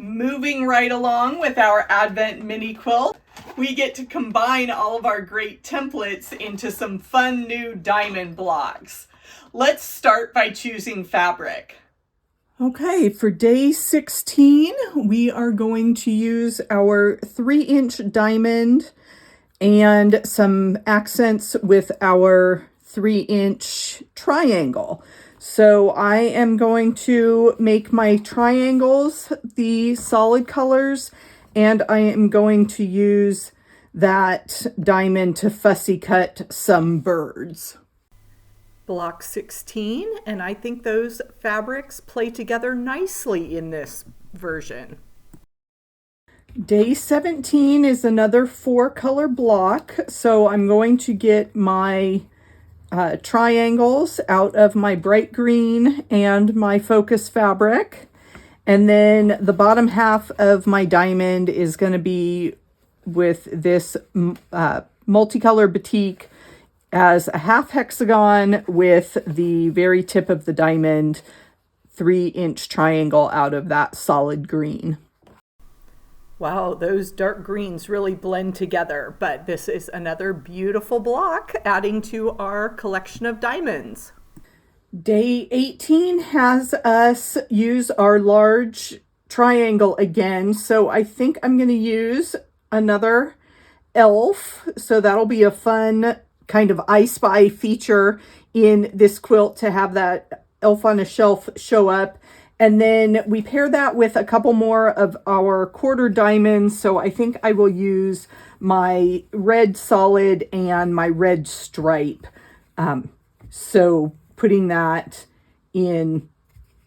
Moving right along with our Advent mini quilt, we get to combine all of our great templates into some fun new diamond blocks. Let's start by choosing fabric. Okay, for day 16, we are going to use our 3-inch diamond and some accents with our 3-inch triangle. So I am going to make my triangles the solid colors, and I am going to use that diamond to fussy cut some birds. Block 16, and I think those fabrics play together nicely in this version. Day 17 is another 4-color block, so I'm going to get my triangles out of my bright green and my focus fabric, and then the bottom half of my diamond is going to be with this multicolor batik as a half hexagon with the very tip of the diamond 3-inch triangle out of that solid green. Wow, those dark greens really blend together, but this is another beautiful block adding to our collection of diamonds. Day 18 has us use our large triangle again, so I think I'm going to use another elf, so that'll be a fun kind of I Spy feature in this quilt to have that elf on a shelf show up. And then we pair that with a couple more of our quarter diamonds. So I think I will use my red solid and my red stripe. So putting that in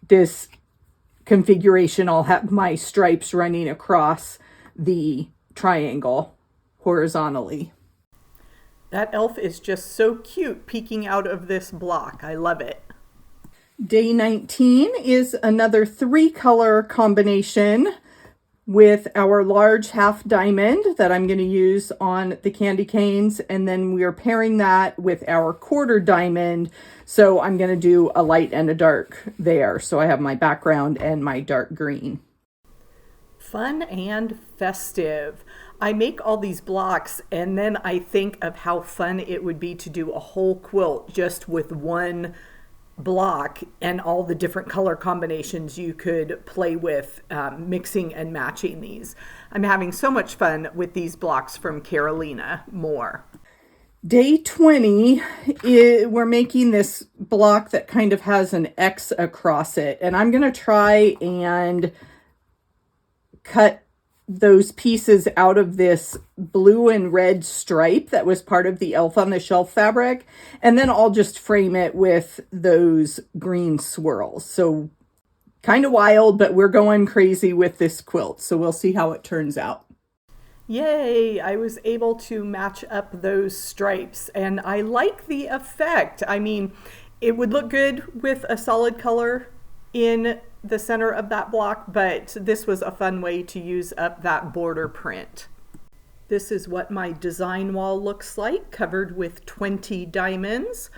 this configuration, I'll have my stripes running across the triangle horizontally. That elf is just so cute peeking out of this block. I love it. Day 19 is another 3-color combination with our large half diamond that I'm going to use on the candy canes, and then we are pairing that with our quarter diamond. So I'm going to do a light and a dark there. So I have my background and my dark green. Fun and festive. I make all these blocks and then I think of how fun it would be to do a whole quilt just with one block and all the different color combinations you could play with, mixing and matching these. I'm having so much fun with these blocks from Carolina Moore. Day 20, we're making this block that kind of has an X across it, and I'm going to try and cut those pieces out of this blue and red stripe that was part of the elf on the shelf fabric, and then I'll just frame it with those green swirls. So kind of wild, but we're going crazy with this quilt, so we'll see how it turns out. Yay! I was able to match up those stripes, and I like the effect. I mean, it would look good with a solid color in the center of that block, but this was a fun way to use up that border print. This is what my design wall looks like, covered with 20 diamonds.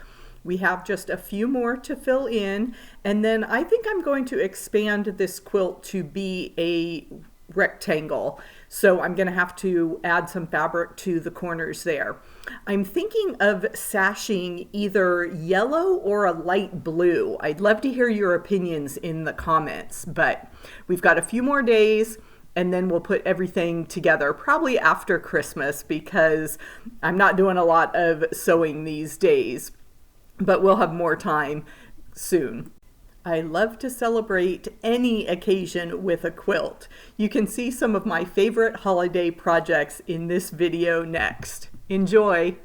We have just a few more to fill in, and then I think I'm going to expand this quilt to be a rectangle. So I'm going to have to add some fabric to the corners there. I'm thinking of sashing either yellow or a light blue. I'd love to hear your opinions in the comments, but we've got a few more days and then we'll put everything together probably after Christmas because I'm not doing a lot of sewing these days, but we'll have more time soon. I love to celebrate any occasion with a quilt. You can see some of my favorite holiday projects in this video next. Enjoy!